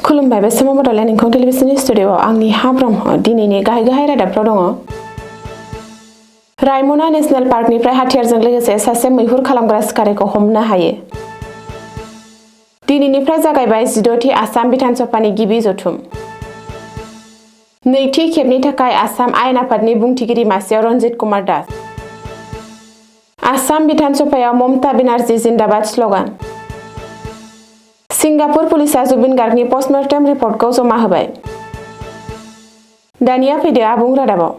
खुलुमबाय बे समाव बड'लेण्ड इंखं टेलिभिजननि स्टुडिअ'आव आंनि हा ब्रह्म दिनैनि गाहाय रादाबफ्राव दङ। रायमना नेशनेल पार्कनिफ्राय हाथियारजों लोगोसे सासे मैहुर खालामग्रा सिखारिखौ हमनो हायो। दिनैनिफ्राय जागायबाय 16थि आसाम बिधान सभानि गिबि जथुम। नैथि खेबनि थाखाय आसाम आयेन आफादनि बुंथिगिरि मासियाव रन्जित कुमार दास। आसाम बिधान सभायाव ममता बेनार्जी जिन्दाबाद स्लगान। सिंगापुर पुलिसा जुबिन गार्गनि पस्टमर्टेम रिपर्टखौ जमा होबाय। दानिया फैदो आबुं रादाबाव।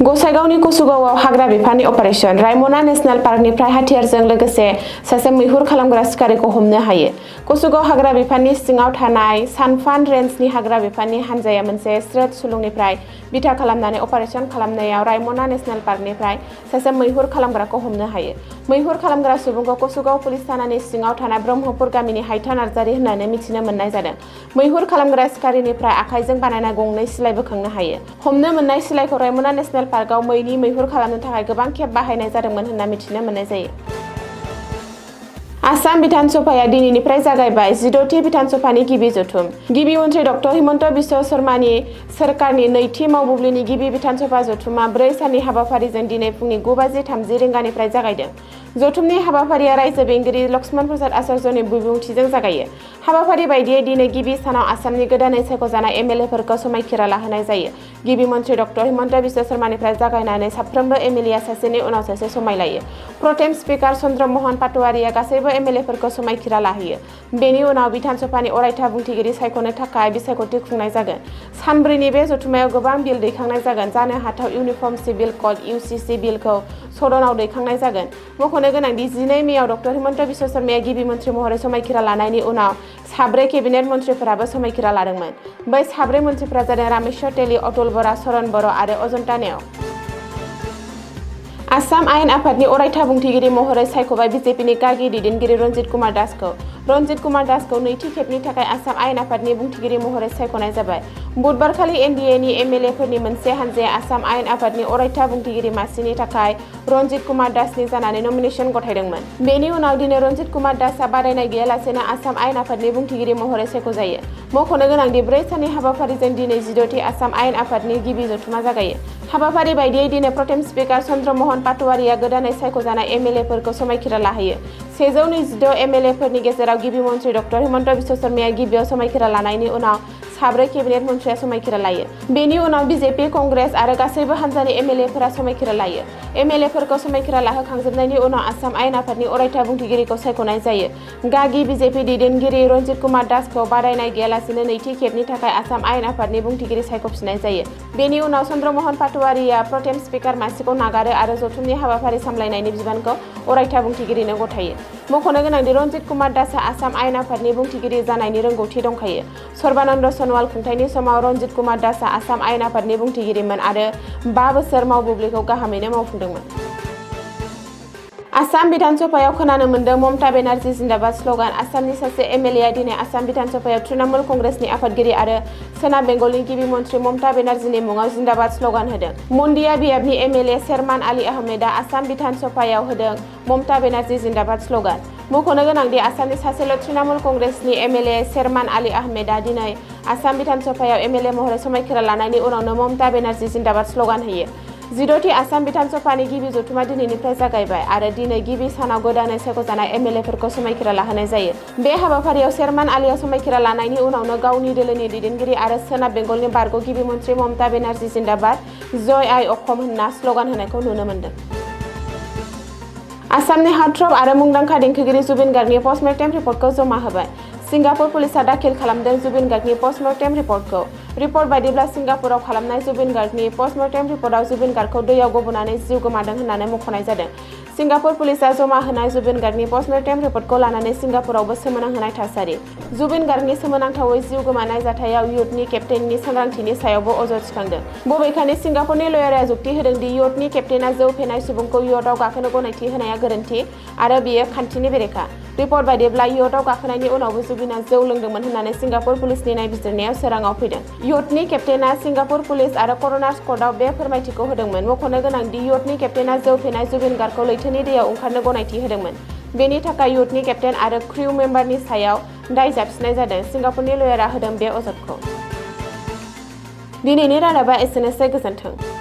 गसाइगावनि कसुगावआव हाग्रा बिफाननि अपारेशन। रायमना नेशनेल पार्कनिफ्राय हाथियारजों लोगोसे सासे मैहुर खालामग्रा सिखारिखौ हमनो हायो। कसुगाव हाग्रा बिफाननि सिङाव थानाय सानफान रेन्जनि हाग्रा बिफाननि हान्जाया मोनसे स्रोत सुलुंनिफ्राय बिथा खालामनानै अपारेशन खालामनायाव रायमना नेशनेल पार्कनिफ्राय सासे मैहुर खालामग्राखौ हमनो हायो। मैहुर खालामग्रा सुबुंखौ कसुगाव पुलिस थानानि सिङाव थानाय ब्रह्मपुर गामिनि हायथा नार्जारी होननानै मिथिनो मोननाय जादों। मैहुर खालामग्रा सिखारिनिफ्राय आखाइजों बानायनाय गंनै सिलाइ बोखांनो हायो। हमनो मोननाय सिलाइखौ रायमना नेशनेल पार्कआव मैनि मैहुर खालामनो थाखाय गोबां खेब बाहायनाय जादोंमोन होनना मिथिनो मोननाय जायो। आसाम बिधान सभाया दिनैनिफ्राय जागायबाय 16थि बिधान सभानि गिबि जथुम। गिबि मन्थ्रि डक्टर हिमन्त बिश्व शर्मानि सोरखारनि नैथि मावबुब्लिनि गिबि बिधान सभा जथुमा 4 साननि हाबाफारिजों दिनै फुंनि 9:30 रिंगानिफ्राय जागायदों। जथुमनि हाबाफारिया रायजो बेंगिरि लक्ष्मण प्रसाद आचार्यनि बिबुंथिजों जागायो। हाबाफारि बायदियै दिनै गिबि सानाव आसामनि गोदानै सायख'जानाय एमएलएफोरखौ समायखिरा लाहोनाय जायो। गिबि मन्थ्रि डक्टर हिमन्त बिश्व शर्मानिफ्राय जागायनानै साफ्रोमबो एमएलएआ सासेनि उनाव सासे समाय लायो। प्रटेम स्पिकार चन्द्र महन पाटवारिया गासैबो एमएलएफोरखौ समायखिरा लाहोयो। बेनि उनाव बिधान सभानि अरायथा बुंथिगिरि सायख'नो थाखाय बिसायख'थि खुंनाय जागोन। सानब्रैनि बे जथुमायाव गोबां बिल दैखांनाय जागोन। जानो हाथाव इउनिफर्म सिभिल कड (इउसिसि) बिलखौ सदनाव दैखांनाय जागोन। मख'नो गोनांदि 12 मेआव डक्टर हिमन्त बिश्व शर्माया गिबि मन्थ्रि महरै समायखिरा लानायनि उनाव 4 केबिनेट मन्थ्रिफोराबो समायखिरा लादोंमोन। बै 4 मन्थ्रिफोरा जादों रामेश्वर तेली, अतुल बर', चरण बर' आरो अजन्ता नेव। आसाम आयेन आफादनि अरायथा बुंथिगिरि महरै सायख'बाय बिजेपिनि गागि दैदेनगिरि रन्जित कुमार दासखौ। रन्जित कुमार दासखौ नैथि खेबनि थाखाय आसाम आयेन आफादनि बुंथिगिरि महरै सायख'नाय जाबाय। बुधबारखालि एनडिएनि एमएलएफोरनि मोनसे हानजाया आसाम आयेन आफादनि अरायथा बुंथिगिरि मासिनि थाखाय रन्जित कुमार दासनि जानानै नमिनेशन गथायदोंमोन। बेनि उनाव दिनै रन्जित कुमार दासआ बादायनाय गैयालासेनो आसाम आयेन आफादनि बुंथिगिरि महरै सायख'जायो। मख'नो गोनांदि 4 साननि हाबाफारिजों दिनै 16थि आसाम आयेन आफादनि गिबि जथुमा जागायो। हाबाफारि बायदियै दिनै प्रटेम स्पिकार चन्द्र महन पाटवारिया गोदानै सायख'जानाय एमएलएफोरखौ समायखिरा लाहोयो। 126 एमएलएफोरनि गेजेराव गिबि मन्थ्रि डक्टर हिमन्त बिश्व शर्माया गिबियाव समायखिरा लानायनि उनाव 4 केबिनेट मन्थ्रिया समायखिरा लायो। बेनि उनाव बिजेपि, कंग्रेस आरो गासैबो हान्जानि एमएलएफोरा समायखिरा लायो। एमएलएफोरखौ समायखिरा लाहोखांजोबनायनि उनाव आसाम आयेन आफादनि अरायथा बुंथिगिरिखौ सायख'नाय जायो। गागि बिजेपि दैदेनगिरि रन्जित कुमार दासखौ बादायनाय गैयालासेनो नैथि खेबनि थाखाय आसाम आयेन आफादनि बुंथिगिरि सायख'फिननाय जायो। बेनि उनाव चन्द्र महन पाटवारिया प्रटेम स्पिकार मासिखौ नागारो आरो जथुमनि हाबाफारि सामलायनायनि बिबानखौ अरायथा बुंथिगिरिनो गथायो। मख'नो गोनांदि रन्जित कुमार दासआ आसाम आयेन आफादनि बुंथिगिरि जानायनि रोंगौथि दंखायो। सर्बानन्द सन'वाल खुंथायनि समाव रन्जित कुमार दासआ आसाम आयेन आफादनि बुंथिगिरिमोन आरो 5 बोसोर मावबुब्लिखौ गाहामैनो मावफुंदोंमोन। आसाम बिधान सभायाव खोनानो मोन्दों ममता बेनार्जी जिन्दाबाद स्लगान। आसामनि सासे एमएलएआ दिनै आसाम बिधान सभायाव तृणमूल कंग्रेसनि आफादगिरि आरो सोनाब बेंगलनि गिबि मन्थ्रि ममता बेनार्जीनि मुङाव जिन्दाबाद स्लगान होदों। मन्डिया बियाबनि एमएलए शेरमान आली आहमेदआ आसाम बिधान सभायाव होदों ममता बेनार्जी जिन्दाबाद स्लगान। मख'नो गोनांदि आसामनि सासेल' तृणमूल कंग्रेसनि एमएलए शेरमान आली आहमेदआ दिनै आसाम बिधान सभायाव एमएलए महरै समायखिरा लानायनि उनावनो ममता बेनार्जी जिन्दाबाद स्लगान होयो। 16थि आसाम बिधान सभानि गिबि जथुमा दिनैनिफ्राय जागायबाय आरो दिनै गिबि सानाव गोदानै सायख'जानाय एमएलएफोरखौ समायखिरा लाहोनाय जायो। बे हाबाफारियाव शेरमान आलीआ समायखिरा लानायनि उनावनो गावनि दोलोनि दैदेनगिरि आरो सोनाब बेंगलनि बारग' गिबि मन्थ्रि ममता बेनार्जी जिन्दाबाद, जय आइ अखम होनना स्लगान होनायखौ नुनो मोन्दों। आसामनि हार्टथ्रब आरो मुंदांखा देंखोगिरि जुबिन गार्गनि पस्टमर्टेम रिपर्टखौ जमा होबाय। सिंगापुर पुलिसा दाखिल खालामदों जुबिन गार्गनि पस्टमर्टेम रिपर्टखौ। रिपर्ट बायदिब्ला सिंगापुराव खालामनाय जुबिन गार्गनि पस्टमर्टेम रिपर्टआव जुबिन गार्गखौ दैयाव गब'नानै जिउ गोमादों होननानै मख'नाय जादों। सिंगापुर पुलिसा जमा होनाय जुबिन गार्गनि पस्टमर्टेम रिपर्टखौ लानानै सिंगापुरावबो सोमोनांहोनाय थासारि। जुबिन गार्गनि सोमोनांथावै जिउ गोमानाय जाथायाव य'टनि केप्टेननि सांग्रांथिनि सायावबो अजद थिखांदों। बबेखानि सिंगापुरनि लयारआ जुक्ति होदों दि य'टनि केप्टेनआ जौ फेनाय सुबुंखौ य'टआव गाखोनो गनायथि होनाया गोरोन्थि आरो बेयो खान्थिनि बेरेखा। रिपर्ट बायदिब्ला यटआव गाखोनायनि उनावबो जुबिना जौ लोंदोंमोन होननानै सिंगापुर पुलिसनि नायबिजिरनायाव सोराङाव फैदों। यटनि केप्टेना सिंगापुर पुलिस आरो कर'नार्स कर्टआव बे फोरमायथिखौ होदोंमोन। मख'नो गोनां दि यटनि केप्टेना जौ फेनाय जुबिन गार्डखौ लैथोनि दैयाव ओंखारनो गनायथि होदोंमोन। बेनि थाखाय यटनि केप्टेन आरो क्रिउ मेम्बारनि सायाव दाय जाबसिननाय जादों। सिंगापुरनि लयारआ होदों बे अजदखौ। दिनैनि रादाबा एसेनोसै, गोजोन्थों।